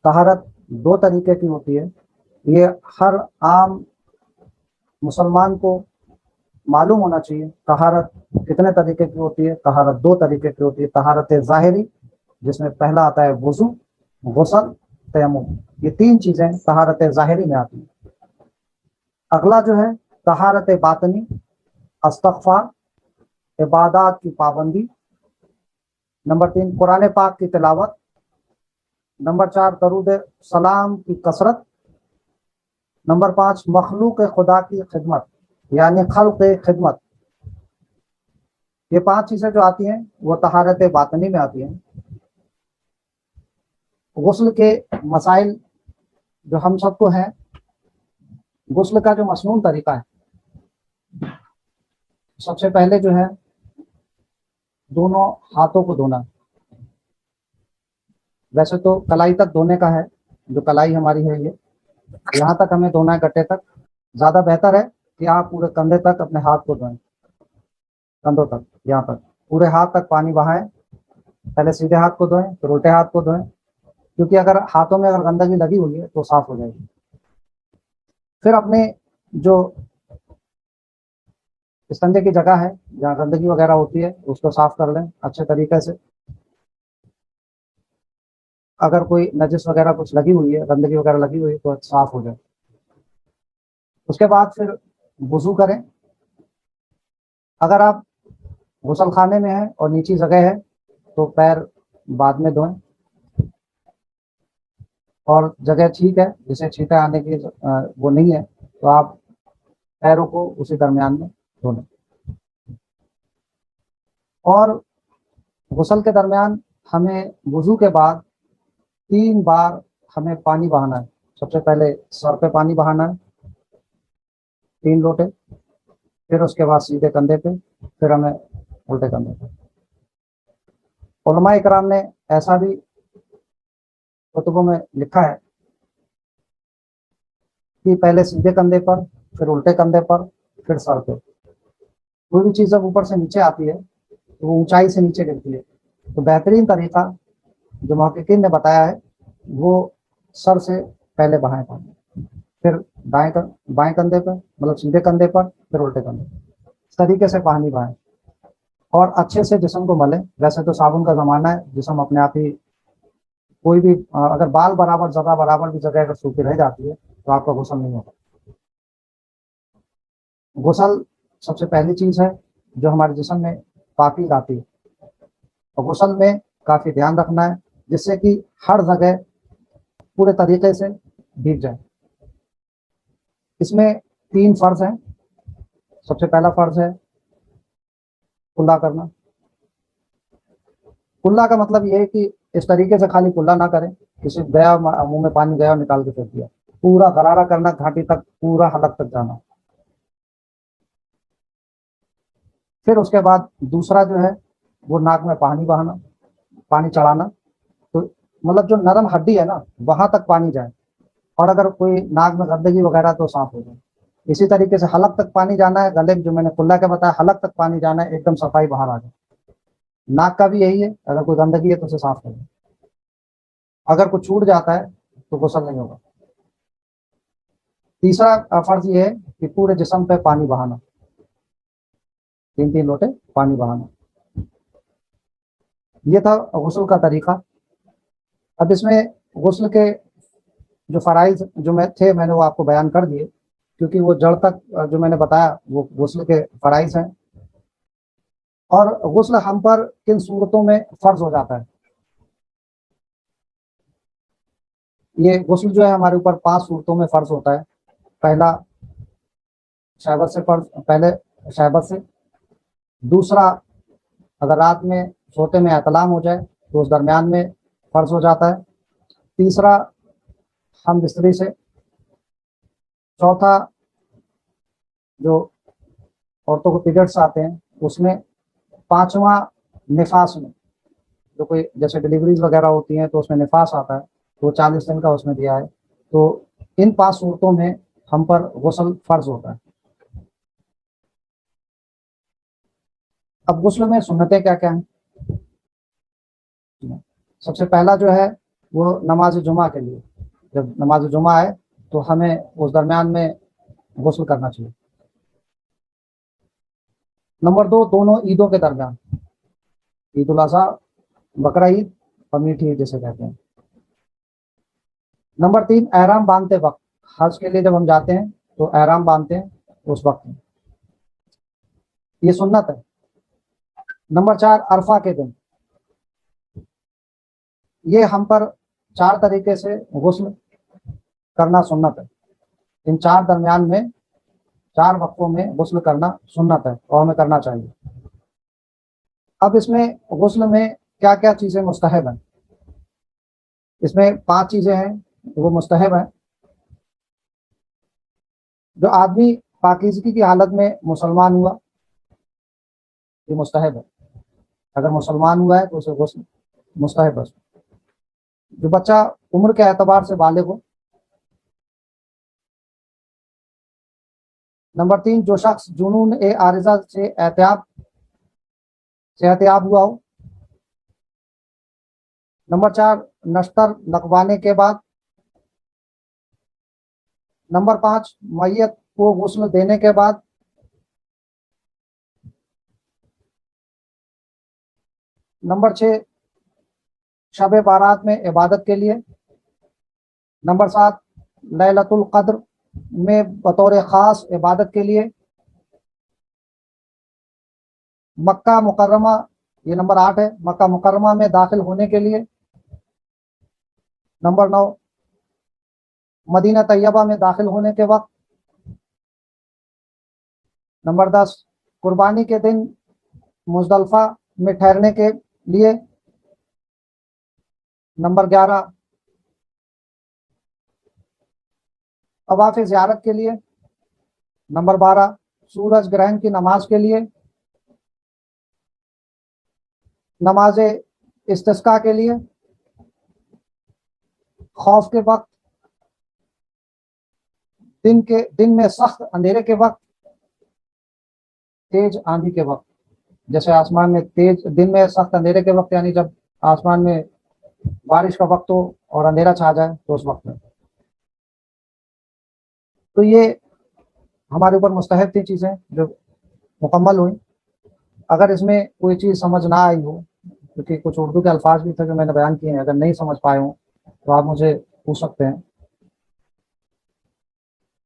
طہارت دو طریقے کی ہوتی ہے، یہ ہر عام مسلمان کو معلوم ہونا چاہیے۔ طہارت کتنے طریقے کی ہوتی ہے؟ طہارت دو طریقے کی ہوتی ہے، طہارت ظاہری جس میں پہلا آتا ہے وضو، غسل، تیمم، یہ تین چیزیں طہارت ظاہری میں آتی ہیں۔ اگلا جو ہے طہارت باطنی، استغفار، عبادات کی پابندی، نمبر 3 قرآن پاک کی تلاوت، نمبر 4 درود سلام کی کثرت، نمبر 5 مخلوق خدا کی خدمت یعنی خلق خدمت۔ یہ 5 چیزیں جو آتی ہیں وہ طہارت باطنی میں آتی ہیں۔ غسل کے مسائل جو ہم سب کو ہیں، غسل کا جو مسنون طریقہ ہے، سب سے پہلے جو ہے دونوں ہاتھوں کو دھونا۔ ویسے تو کلائی تک دھونے کا ہے، جو کلائی ہماری ہے یہ یہاں تک ہمیں دھونا ہے، گٹے تک۔ زیادہ بہتر ہے کہ آپ پورے کندھے تک اپنے ہاتھ کو دھوئیں، کندھوں تک، یہاں تک پورے ہاتھ تک پانی بہائیں۔ پہلے سیدھے ہاتھ کو دھوئیں، پھر الٹے ہاتھ کو دھوئیں، کیونکہ اگر ہاتھوں میں اگر گندگی لگی ہوئی ہے تو صاف ہو جائے گی۔ پھر اپنے جو استنجے کی جگہ ہے جہاں گندگی وغیرہ ہوتی ہے اس کو صاف کر لیں اچھے طریقے سے۔ اگر کوئی نجس وغیرہ کچھ لگی ہوئی ہے، گندگی وغیرہ لگی ہوئی ہے تو صاف ہو جائے۔ اس کے بعد پھر وضو کریں۔ اگر آپ غسل خانے میں ہیں اور نیچی جگہ ہے تو پیر بعد میں دھوئیں، اور جگہ ٹھیک ہے جسے چھینٹے آنے کی وہ نہیں ہے تو آپ پیروں کو اسی درمیان میں دھو لیں۔ اور غسل کے درمیان ہمیں وضو کے بعد 3 بار ہمیں پانی بہانا ہے۔ سب سے پہلے سر پہ پانی بہانا ہے 3 لوٹے، پھر اس کے بعد سیدھے کندھے پہ، پھر ہمیں الٹے کندھے پہ۔ علماء اکرام نے ایسا بھی کتبوں میں لکھا ہے کہ پہلے سیدھے کندھے پر، پھر الٹے کندھے پر، پھر سر پہ۔ کوئی بھی چیز جب اوپر سے نیچے آتی ہے تو وہ اونچائی سے نیچے گرتی ہے، تو بہترین طریقہ جو محققین نے بتایا ہے وہ سر سے پہلے بہائیں پانی، پھر بائیں کندھے پر، مطلب سیدھے کندھے پر، پھر الٹے کندھے پر، اس طریقے سے پانی بہائیں اور اچھے سے جسم کو ملیں۔ ویسے تو صابن کا زمانہ ہے، جسم اپنے آپ ہی کوئی بھی اگر بال برابر بھی جگہ اگر سوکھی رہ جاتی ہے تو آپ کا غسل نہیں ہوگا۔ غسل سب سے پہلی چیز ہے جو ہمارے جسم میں پاکی لاتی ہے، اور غسل میں کافی دھیان رکھنا ہے جس سے کہ ہر جگہ پورے طریقے سے بھیگ جائے۔ اس میں 3 فرض ہیں۔ سب سے پہلا فرض ہے کلا کرنا۔ کلا کا مطلب یہ ہے کہ اس طریقے سے خالی کلا نہ کریں کسی گیا منہ میں پانی گیا نکال کے پھینک دیا، پورا غرارہ کرنا، گھاٹی تک پورا حلق تک جانا۔ پھر اس کے بعد دوسرا جو ہے وہ ناک میں پانی بہانا، پانی چڑھانا، تو مطلب جو نرم ہڈی ہے نا وہاں تک پانی جائے، اور اگر کوئی ناک میں گندگی وغیرہ تو صاف ہو جائے۔ اسی طریقے سے حلق تک پانی جانا ہے، گلے جو میں نے کلا کے بتایا حلق تک پانی جانا ہے، ایک دم صفائی باہر آ جائے۔ ناک کا بھی یہی ہے، اگر کوئی گندگی ہے تو اسے صاف کریں، اگر کوئی چھوٹ جاتا ہے تو غسل نہیں ہوگا۔ تیسرا فرض یہ ہے کہ پورے جسم پہ پانی بہانا، 3 لوٹے پانی بہانا۔ یہ تھا غسل کا طریقہ۔ اب اس میں غسل کے جو فرائض جو میں نے وہ آپ کو بیان کر دیے، کیونکہ وہ جڑ تک جو میں نے بتایا وہ غسل کے فرائض ہیں۔ اور غسل ہم پر کن صورتوں میں فرض ہو جاتا ہے؟ یہ غسل جو ہے ہمارے اوپر 5 صورتوں میں فرض ہوتا ہے۔ پہلا شہوت سے پہلے شہوت سے، دوسرا اگر رات میں سوتے میں احتلام ہو جائے تو اس درمیان میں فرض ہو جاتا ہے، تیسرا ہم بستری سے، چوتھا جو عورتوں کو پیریڈس آتے ہیں اس میں، پانچواں نفاس میں، جو کوئی جیسے ڈلیوریز وغیرہ ہوتی ہیں تو اس میں نفاس آتا ہے تو 40 دن کا اس میں دیا ہے۔ تو ان 5 صورتوں میں ہم پر غسل فرض ہوتا ہے۔ اب غسل میں سنتیں کیا کیا ہیں؟ سب سے پہلا جو ہے وہ نماز جمعہ کے لیے، جب نماز جمعہ ہے تو ہمیں اس درمیان میں غسل کرنا چاہیے۔ نمبر 2، دونوں عیدوں کے درمیان، عید الاضحیٰ، بقرہ عید اور میٹھی عید جسے کہتے ہیں۔ نمبر 3، احرام باندھتے وقت، حج کے لیے جب ہم جاتے ہیں تو احرام باندھتے ہیں اس وقت میں، یہ سنت ہے۔ نمبر 4، عرفہ کے دن، یہ ہم پر 4 طریقے سے غسل کرنا سنت ہے، ان 4 درمیان میں 4 وقتوں میں غسل کرنا سنت ہے اور ہمیں کرنا چاہیے۔ اب اس میں غسل میں کیا کیا چیزیں مستحب ہیں؟ اس میں 5 چیزیں ہیں وہ مستحب ہیں۔ جو آدمی پاکیزگی کی حالت میں مسلمان ہوا، یہ مستحب ہے، اگر مسلمان ہوا ہے تو اسے غسل مستحب ہے۔ جو بچہ عمر کے اعتبار سے بالغ ہو۔ نمبر 3، جو شخص جنون عارضہ سے احتیاط ہوا ہو۔ نمبر 4، نشتر لگوانے کے بعد۔ نمبر 5، میت کو غسل دینے کے بعد۔ نمبر 6، شب بارات میں عبادت کے لیے۔ نمبر 7، لیلۃ القدر میں بطور خاص عبادت کے لیے۔ مکہ مکرمہ، یہ نمبر 8 ہے، مکہ مکرمہ میں داخل ہونے کے لیے۔ نمبر 9، مدینہ طیبہ میں داخل ہونے کے وقت۔ نمبر 10، قربانی کے دن مزدلفہ میں ٹھہرنے کے لیے۔ نمبر 11، طواف زیارت کے لیے۔ نمبر 12، سورج گرہن کی نماز کے لیے۔ نماز استسقاء کے لیے۔ خوف کے وقت، دن میں سخت اندھیرے کے وقت، تیز آندھی کے وقت، جیسے آسمان میں دن میں سخت اندھیرے کے وقت، یعنی جب آسمان میں بارش کا وقت ہو اور اندھیرا چھا جائے تو اس وقت میں۔ تو یہ ہمارے اوپر مستحب تھی چیزیں جو مکمل ہوئی۔ اگر اس میں کوئی چیز سمجھ نہ آئی ہو، کیونکہ کچھ اردو کے الفاظ بھی تھے جو میں نے بیان کیے ہیں، اگر نہیں سمجھ پائے ہوں تو آپ مجھے پوچھ سکتے ہیں۔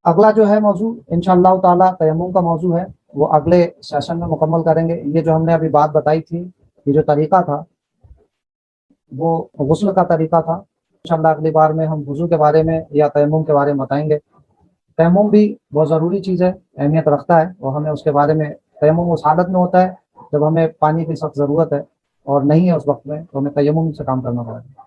اگلا جو ہے موضوع انشاءاللہ تعالیٰ تیمم کا موضوع ہے، وہ اگلے سیشن میں مکمل کریں گے۔ یہ جو ہم نے ابھی بات بتائی تھی، یہ جو طریقہ تھا وہ غسل کا طریقہ تھا۔ انشاءاللہ اگلی بار میں ہم وضو کے بارے میں یا تیمم کے بارے میں بتائیں گے۔ تیمم بھی بہت ضروری چیز ہے، اہمیت رکھتا ہے، اور ہمیں اس کے بارے میں، تیمم اس حالت میں ہوتا ہے جب ہمیں پانی کی سخت ضرورت ہے اور نہیں ہے اس وقت میں، تو ہمیں تیمم سے کام کرنا پڑے گا۔